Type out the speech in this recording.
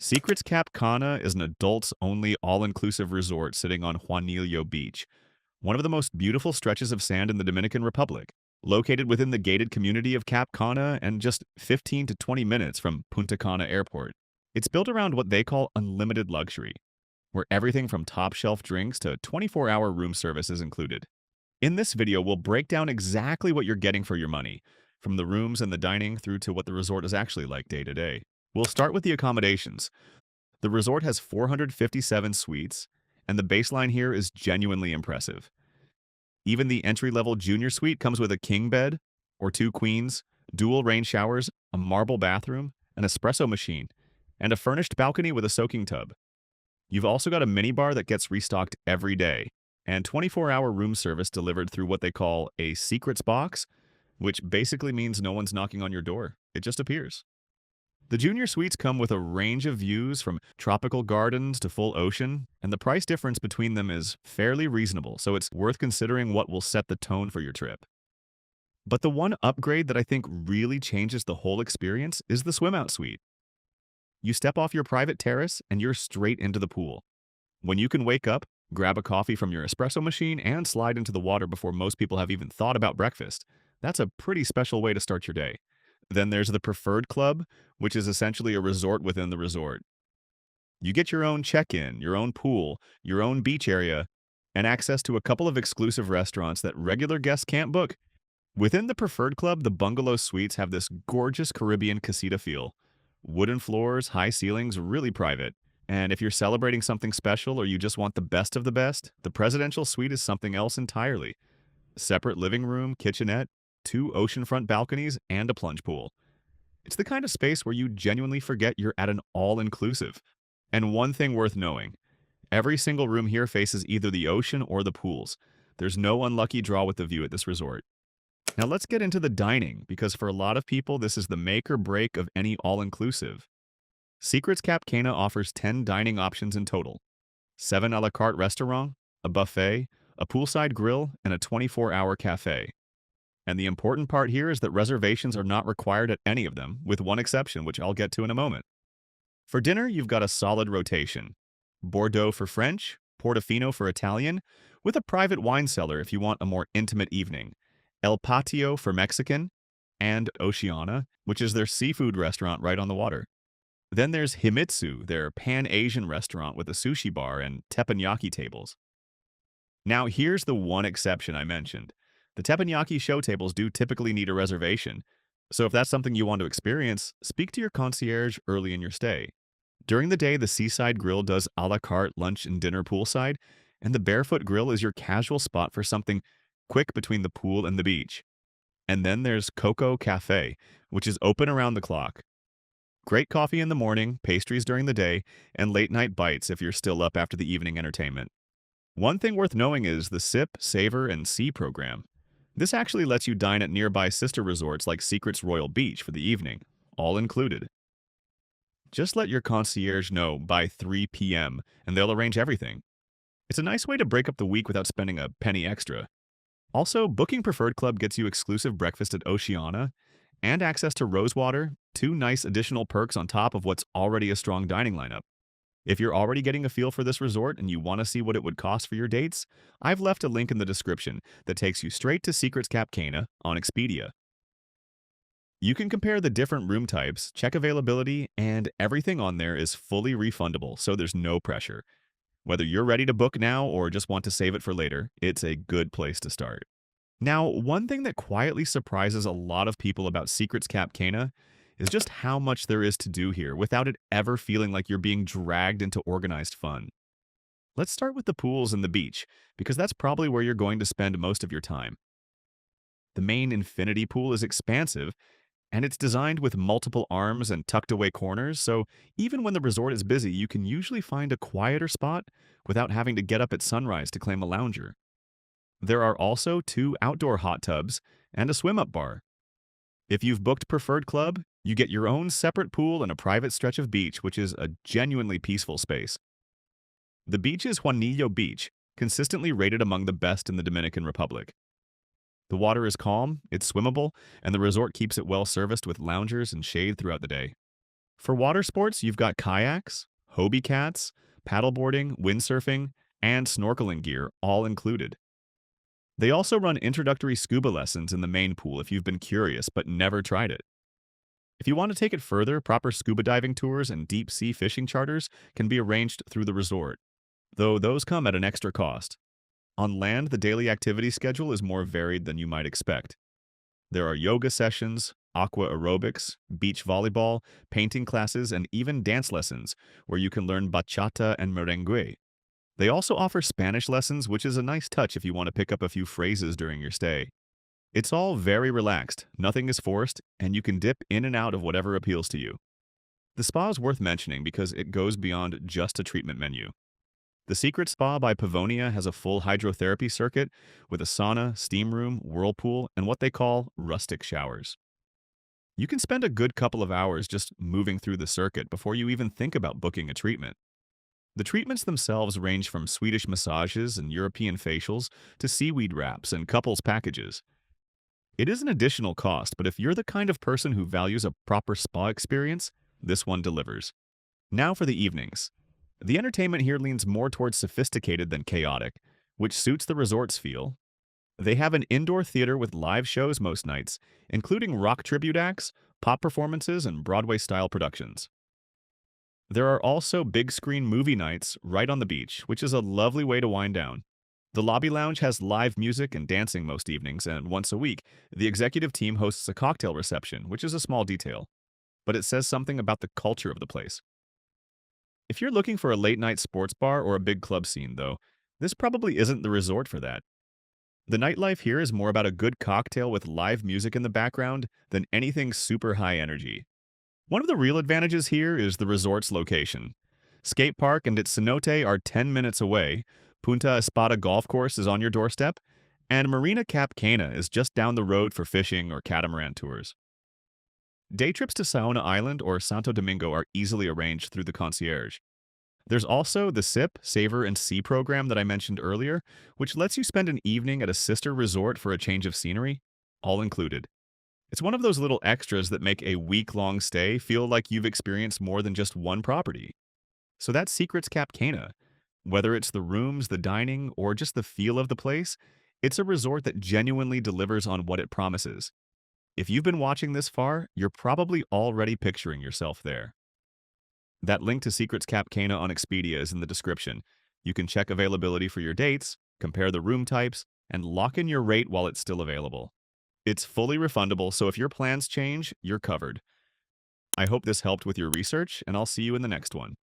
Secrets Cap Cana is an adults-only all-inclusive resort sitting on Juanillo Beach, one of the most beautiful stretches of sand in the Dominican Republic. Located within the gated community of Cap Cana and just 15 to 20 minutes from Punta Cana Airport. It's built around what they call unlimited luxury, where everything from top-shelf drinks to 24-hour room service is included. In this video, we'll break down exactly what you're getting for your money, from the rooms and the dining through to what the resort is actually like day to day. We'll start with the accommodations. The resort has 457 suites, and the baseline here is genuinely impressive. Even the entry-level junior suite comes with a king bed, or two queens, dual rain showers, a marble bathroom, an espresso machine, and a furnished balcony with a soaking tub. You've also got a minibar that gets restocked every day, and 24-hour room service delivered through what they call a secrets box, which basically means no one's knocking on your door. It just appears. The junior suites come with a range of views from tropical gardens to full ocean, and the price difference between them is fairly reasonable, so it's worth considering what will set the tone for your trip. But the one upgrade that I think really changes the whole experience is the swim-out suite. You step off your private terrace and you're straight into the pool. When you can wake up, grab a coffee from your espresso machine, and slide into the water before most people have even thought about breakfast, that's a pretty special way to start your day. Then there's the Preferred Club, which is essentially a resort within the resort. You get your own check-in, your own pool, your own beach area, and access to a couple of exclusive restaurants that regular guests can't book. Within the Preferred Club, the bungalow suites have this gorgeous Caribbean casita feel. Wooden floors, high ceilings, really private. And if you're celebrating something special or you just want the best of the best, the Presidential Suite is something else entirely. Separate living room, kitchenette, two oceanfront balconies, and a plunge pool. It's the kind of space where you genuinely forget you're at an all-inclusive. And one thing worth knowing, every single room here faces either the ocean or the pools. There's no unlucky draw with the view at this resort. Now let's get into the dining, because for a lot of people, this is the make or break of any all-inclusive. Secrets Cap Cana offers 10 dining options in total. 7 a la carte restaurant, a buffet, a poolside grill, and a 24-hour cafe. And the important part here is that reservations are not required at any of them, with one exception, which I'll get to in a moment. For dinner, you've got a solid rotation. Bordeaux for French, Portofino for Italian, with a private wine cellar if you want a more intimate evening, El Patio for Mexican, and Oceana, which is their seafood restaurant right on the water. Then there's Himitsu, their Pan-Asian restaurant with a sushi bar and teppanyaki tables. Now here's the one exception I mentioned. The teppanyaki show tables do typically need a reservation, so if that's something you want to experience, speak to your concierge early in your stay. During the day, the Seaside Grill does a la carte lunch and dinner poolside, and the Barefoot Grill is your casual spot for something quick between the pool and the beach. And then there's Coco Cafe, which is open around the clock. Great coffee in the morning, pastries during the day, and late-night bites if you're still up after the evening entertainment. One thing worth knowing is the Sip, Savor, and See program. This actually lets you dine at nearby sister resorts like Secrets Royal Beach for the evening, all included. Just let your concierge know by 3 p.m. and they'll arrange everything. It's a nice way to break up the week without spending a penny extra. Also, booking Preferred Club gets you exclusive breakfast at Oceana and access to Rosewater, 2 nice additional perks on top of what's already a strong dining lineup. If you're already getting a feel for this resort and you want to see what it would cost for your dates, I've left a link in the description that takes you straight to Secrets Cap Cana on Expedia. You can compare the different room types, check availability, and everything on there is fully refundable, so there's no pressure. Whether you're ready to book now or just want to save it for later, it's a good place to start. Now, one thing that quietly surprises a lot of people about Secrets Cap Cana is just how much there is to do here without it ever feeling like you're being dragged into organized fun. Let's start with the pools and the beach, because that's probably where you're going to spend most of your time. The main infinity pool is expansive, and it's designed with multiple arms and tucked away corners, so even when the resort is busy, you can usually find a quieter spot without having to get up at sunrise to claim a lounger. There are also 2 outdoor hot tubs and a swim-up bar. If you've booked Preferred Club, you get your own separate pool and a private stretch of beach, which is a genuinely peaceful space. The beach is Juanillo Beach, consistently rated among the best in the Dominican Republic. The water is calm, it's swimmable, and the resort keeps it well serviced with loungers and shade throughout the day. For water sports, you've got kayaks, Hobie cats, paddleboarding, windsurfing, and snorkeling gear all included. They also run introductory scuba lessons in the main pool if you've been curious but never tried it. If you want to take it further, proper scuba diving tours and deep sea fishing charters can be arranged through the resort, though those come at an extra cost. On land, the daily activity schedule is more varied than you might expect. There are yoga sessions, aqua aerobics, beach volleyball, painting classes, and even dance lessons where you can learn bachata and merengue. They also offer Spanish lessons, which is a nice touch if you want to pick up a few phrases during your stay. It's all very relaxed, nothing is forced, and you can dip in and out of whatever appeals to you. The spa is worth mentioning because it goes beyond just a treatment menu. The Secret Spa by Pevonia has a full hydrotherapy circuit with a sauna, steam room, whirlpool, and what they call rustic showers. You can spend a good couple of hours just moving through the circuit before you even think about booking a treatment. The treatments themselves range from Swedish massages and European facials to seaweed wraps and couples packages. It is an additional cost, but if you're the kind of person who values a proper spa experience, this one delivers. Now for the evenings. The entertainment here leans more towards sophisticated than chaotic, which suits the resort's feel. They have an indoor theater with live shows most nights, including rock tribute acts, pop performances, and Broadway-style productions. There are also big-screen movie nights right on the beach, which is a lovely way to wind down. The lobby lounge has live music and dancing most evenings, and once a week, the executive team hosts a cocktail reception, which is a small detail, but it says something about the culture of the place. If you're looking for a late-night sports bar or a big club scene, though, this probably isn't the resort for that. The nightlife here is more about a good cocktail with live music in the background than anything super high energy. One of the real advantages here is the resort's location. Scape Park and its cenote are 10 minutes away, Punta Espada golf course is on your doorstep, and Marina Cap Cana is just down the road for fishing or catamaran tours. Day trips to Saona Island or Santo Domingo are easily arranged through the concierge. There's also the SIP, Savor and See program that I mentioned earlier, which lets you spend an evening at a sister resort for a change of scenery, all included. It's one of those little extras that make a week-long stay feel like you've experienced more than just one property. So that's Secrets Cap Cana. Whether it's the rooms, the dining, or just the feel of the place, it's a resort that genuinely delivers on what it promises. If you've been watching this far, you're probably already picturing yourself there. That link to Secrets Cap Cana on Expedia is in the description. You can check availability for your dates, compare the room types, and lock in your rate while it's still available. It's fully refundable, so if your plans change, you're covered. I hope this helped with your research, and I'll see you in the next one.